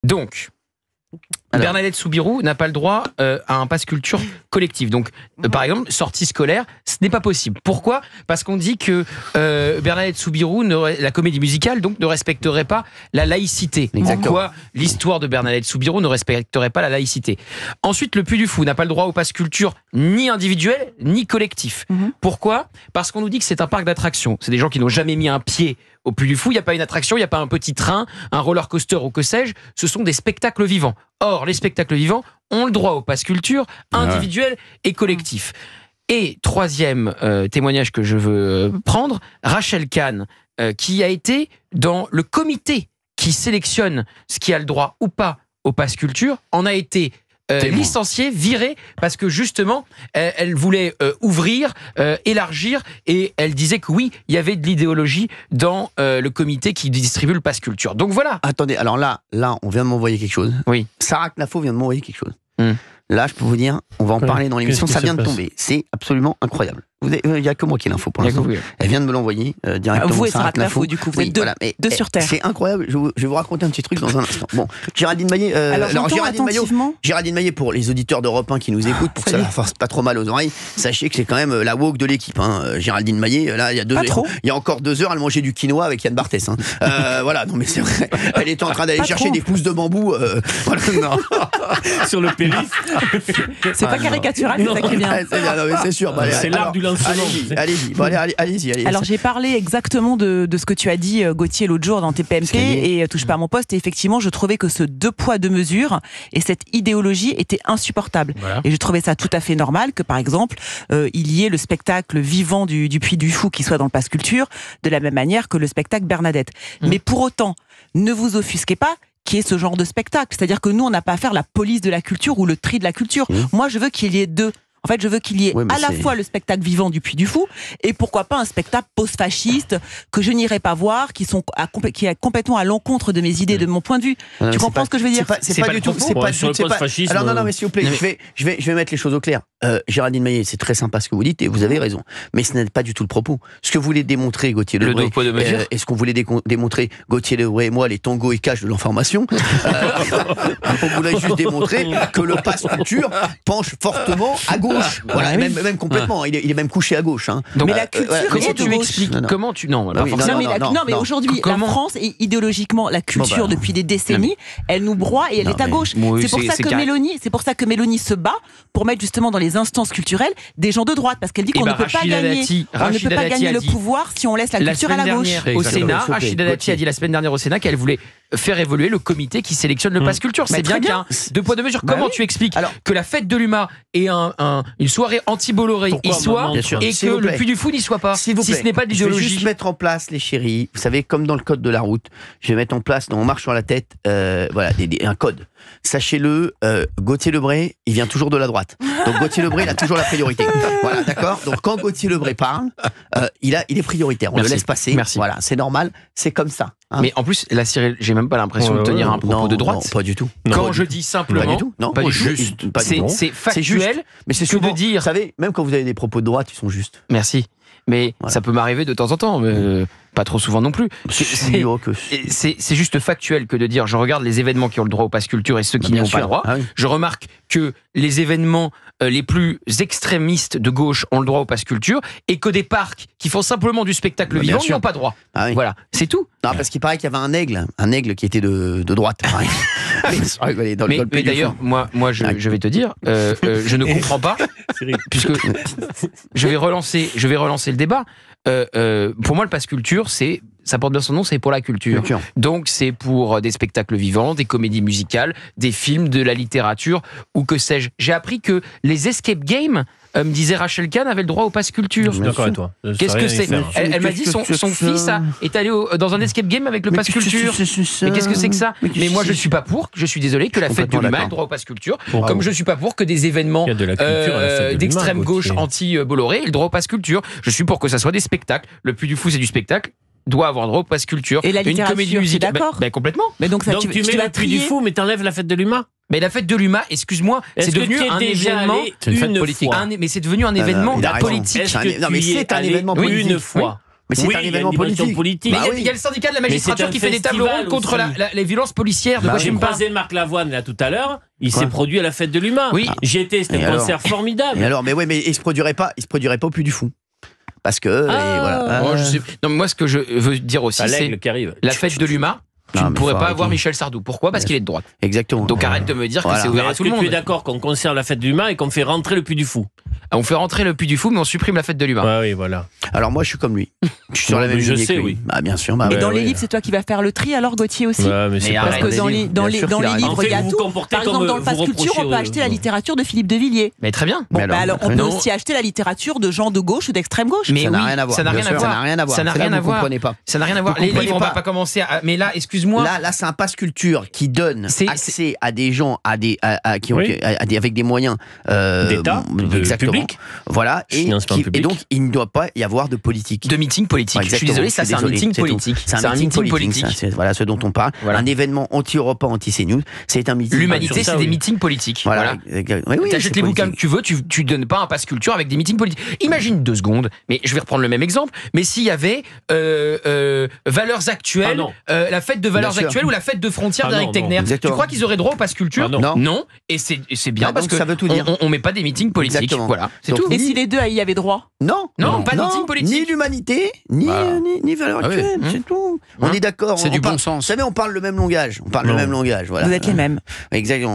Donc, Bernadette Soubirous n'a pas le droit à un pass culture collectif. Donc, par exemple, sortie scolaire, ce n'est pas possible. Pourquoi ? Parce qu'on dit que Bernadette Soubirous, la comédie musicale, donc, ne respecterait pas la laïcité. Pourquoi l'histoire de Bernadette Soubirous ne respecterait pas la laïcité ? Ensuite, le Puy du Fou n'a pas le droit au pass culture ni individuel, ni collectif. Pourquoi ? Parce qu'on nous dit que c'est un parc d'attractions. C'est des gens qui n'ont jamais mis un pied au Puy du Fou. Il n'y a pas une attraction, il n'y a pas un petit train, un roller coaster ou que sais-je. Ce sont des spectacles vivants. Or, les spectacles vivants ont le droit au pass culture individuel et collectif. Et troisième témoignage que je veux prendre, Rachel Kahn, qui a été dans le comité qui sélectionne ce qui a le droit ou pas au pass culture, en a été licenciée, virée, parce que justement, elle voulait ouvrir, élargir, et elle disait que oui, il y avait de l'idéologie dans le comité qui distribue le pass culture. Donc voilà. Attendez, alors là, on vient de m'envoyer quelque chose. Oui. Sarah Knafo vient de m'envoyer quelque chose. Là, je peux vous dire, on va en parler dans l'émission, ça vient de tomber. C'est absolument incroyable. Il n'y a que moi qui ai l'info pour l'instant. Elle vient de me l'envoyer directement. Vous et Sarah Knafo, du coup, vous êtes deux sur Terre. C'est incroyable. Je vais vous raconter un petit truc dans un instant. Bon, Géraldine Maillet. Géraldine Maillet, pour les auditeurs d'Europe 1 qui nous écoutent, pour que ça leur fasse pas trop mal aux oreilles, sachez que c'est quand même la woke de l'équipe. Géraldine Maillet, là, il y a encore 2 heures, elle mangeait du quinoa avec Yann Barthès. Voilà, non mais c'est vrai. Elle était en train d'aller chercher des pousses de bambou. Sur le périph'. C'est pas caricatural, c'est ça qui est bien. C'est sûr. C'est l'art du lancement. Allez-y. Alors j'ai parlé exactement de ce que tu as dit, Gauthier, l'autre jour dans TPMP et Touche pas à mon poste. Et effectivement, je trouvais que ce 2 poids 2 mesures et cette idéologie était insupportable. Voilà. Et je trouvais ça tout à fait normal que, par exemple, il y ait le spectacle vivant du Puy du Fou qui soit dans le pass culture, de la même manière que le spectacle Bernadette. Mais pour autant, ne vous offusquez pas qui est ce genre de spectacle. C'est-à-dire que nous, on n'a pas à faire la police de la culture ou le tri de la culture. Moi, je veux qu'il y ait 2. En fait, je veux qu'il y ait à la fois le spectacle vivant du Puy du Fou et pourquoi pas un spectacle post-fasciste que je n'irai pas voir, qui est complètement à l'encontre de mes idées, de mon point de vue. Tu comprends ce que je veux dire ? C'est pas du tout. C'est pas sur le post-fascisme. Alors non, mais s'il vous plaît, je vais mettre les choses au clair. Géraldine Maillet, c'est très sympa ce que vous dites et vous avez raison. Mais ce n'est pas du tout le propos. Ce que vous voulez démontrer, Gauthier Lebray, et ce qu'on voulait démontrer, Gauthier Lebray et moi, les tangos et caches de l'information, on voulait juste démontrer que le pass culture penche fortement à gauche. Voilà, même complètement. Il est même couché à gauche. Donc, mais la culture, comment tu expliques ? Comment tu non mais aujourd'hui, la France, idéologiquement, la culture depuis des décennies, elle nous broie et elle est à gauche. C'est pour ça que Mélanie se bat pour mettre justement dans les instances culturelles des gens de droite, parce qu'elle dit qu'on ne peut pas gagner le pouvoir si on laisse la culture à la gauche. Au Sénat, Rachida Dati a dit la semaine dernière au Sénat qu'elle voulait faire évoluer le comité qui sélectionne le pass culture. C'est bien qu'il y a un 2 poids 2 mesures. Comment tu expliques que la fête de l'UMA et une soirée anti-Bolloré y soit et que le Puy du Fou n'y soit pas, si ce n'est pas de l'idéologie. Je vais juste mettre en place, les chéris, vous savez, comme dans le code de la route, je vais mettre en place, on marche sur la tête, un code. Sachez-le, Gauthier Lebray, il vient toujours de la droite. Donc Gauthier Lebray, il a toujours la priorité. Voilà, d'accord ? Donc quand Gauthier Lebray parle, il est prioritaire. On le laisse passer. Merci. Voilà, c'est normal, c'est comme ça. Mais en plus, là, Cyril, j'ai même pas l'impression de tenir un propos de droite. Non, pas du tout. Quand je dis simplement, pas du tout. Non, pas juste. C'est factuel. Mais c'est souvent, de dire. Vous savez, même quand vous avez des propos de droite, ils sont justes. Merci. Mais ça peut m'arriver de temps en temps, mais pas trop souvent non plus. C'est juste factuel que de dire je regarde les événements qui ont le droit au pass culture et ceux qui n'y ont pas le droit. Je remarque que les événements les plus extrémistes de gauche ont le droit au pass culture et que des parcs qui font simplement du spectacle vivant n'y ont pas droit. Voilà, c'est tout. Non, parce qu'il paraît qu'il y avait un aigle qui était de droite. mais d'ailleurs, moi je vais te dire, je ne comprends pas, puisque je vais relancer le débat. Pour moi, le pass culture, ça porte bien son nom, c'est pour la culture. Donc c'est pour des spectacles vivants, des comédies musicales, des films, de la littérature ou que sais-je. J'ai appris que les escape games, me disait Rachel Kahn, avaient le droit au pass culture. Je suis d'accord avec toi. Qu'est-ce que c'est ? Elle m'a dit son fils est allé dans un escape game avec le pass culture. Mais qu'est-ce que c'est que ça ? Mais moi je suis pas pour, je suis désolé, que la fête de l'UMA ait le droit au pass culture, comme je suis pas pour que des événements d'extrême gauche anti-Bolloré aient le droit au pass culture. Je suis pour que ça soit des spectacles. Le Puy du Fou, c'est du spectacle. Doit avoir droit au pass culture. Et la littérature, une comédie musicale. D'accord. Complètement. Mais donc tu mets le Puy du Fou, mais t'enlèves la fête de l'UMA. Mais la fête de l'UMA, excuse-moi, c'est devenu un événement. C'est une fête politique. Mais c'est devenu un événement politique. Non, mais c'est un événement politique. Une fois. Mais c'est un événement politique. Mais il y a le syndicat de la magistrature qui fait des tables rondes contre les violences policières. J'ai croisé Marc Lavoine là tout à l'heure. Il s'est produit à la fête de l'humain. Oui. J'y étais, c'était un concert formidable. Et alors, mais il se produirait pas au Puy du Fou. Parce que voilà. Non, moi ce que je veux dire aussi, c'est la fête de l'humain. Tu ne pourrais pas avoir Michel Sardou. Pourquoi ? Parce qu'il est de droite. Exactement. Donc arrête de me dire que c'est ouvert à tout le monde. Est-ce que tu es d'accord qu'on conserve la fête de l'humain et qu'on fait rentrer le Puy du Fou ? On fait rentrer le Puy du Fou, mais on supprime la fête de l'humain. Ah oui, voilà. Alors moi, je suis comme lui. Je suis sur la même ligne que lui. Oui. Bah bien sûr. Et dans les livres, c'est toi qui vas faire le tri, alors Gauthier aussi. Parce que dans les livres, il y a tout. Par exemple, dans le Pass Culture, on peut acheter la littérature de Philippe de Villiers. Mais très bien. Bon, alors on peut aussi acheter la littérature de gens de gauche ou d'extrême gauche. Mais ça n'a rien à voir. Ça n'a rien à voir. Ça n'a rien à voir. Ça n'a rien à voir. Vous comprenez pas. Ça n'a rien à voir. Les livres, on va pas commencer à. Mais là, excuse-moi. Là, c'est un Pass Culture qui donne accès à des gens avec des moyens d'État, public. Voilà, et donc il ne doit pas y avoir de politique. De meeting politique. Je suis désolé, ça c'est un meeting politique. C'est un meeting politique. Voilà ce dont on parle. Un événement anti-Europa, anti-CNews, c'est un meeting. L'humanité, c'est des meetings politiques. Voilà. T'achètes les bouquins que tu veux, tu donnes pas un pass culture avec des meetings politiques. Imagine 2 secondes, mais je vais reprendre le même exemple, mais s'il y avait valeurs actuelles, la fête de valeurs actuelles ou la fête de frontières d'Éric Tegner, tu crois qu'ils auraient droit au pass culture ? Non. Et c'est bien parce que ça veut tout dire. On met pas des meetings politiques. Voilà, c'est tout. Et si les deux y avaient droit ? Non, pas de meeting politique. Ni l'humanité, ni valeurs actuelles, c'est tout. On est d'accord. C'est du bon sens. Vous savez, on parle le même langage. Voilà. Vous êtes les mêmes. Exactement.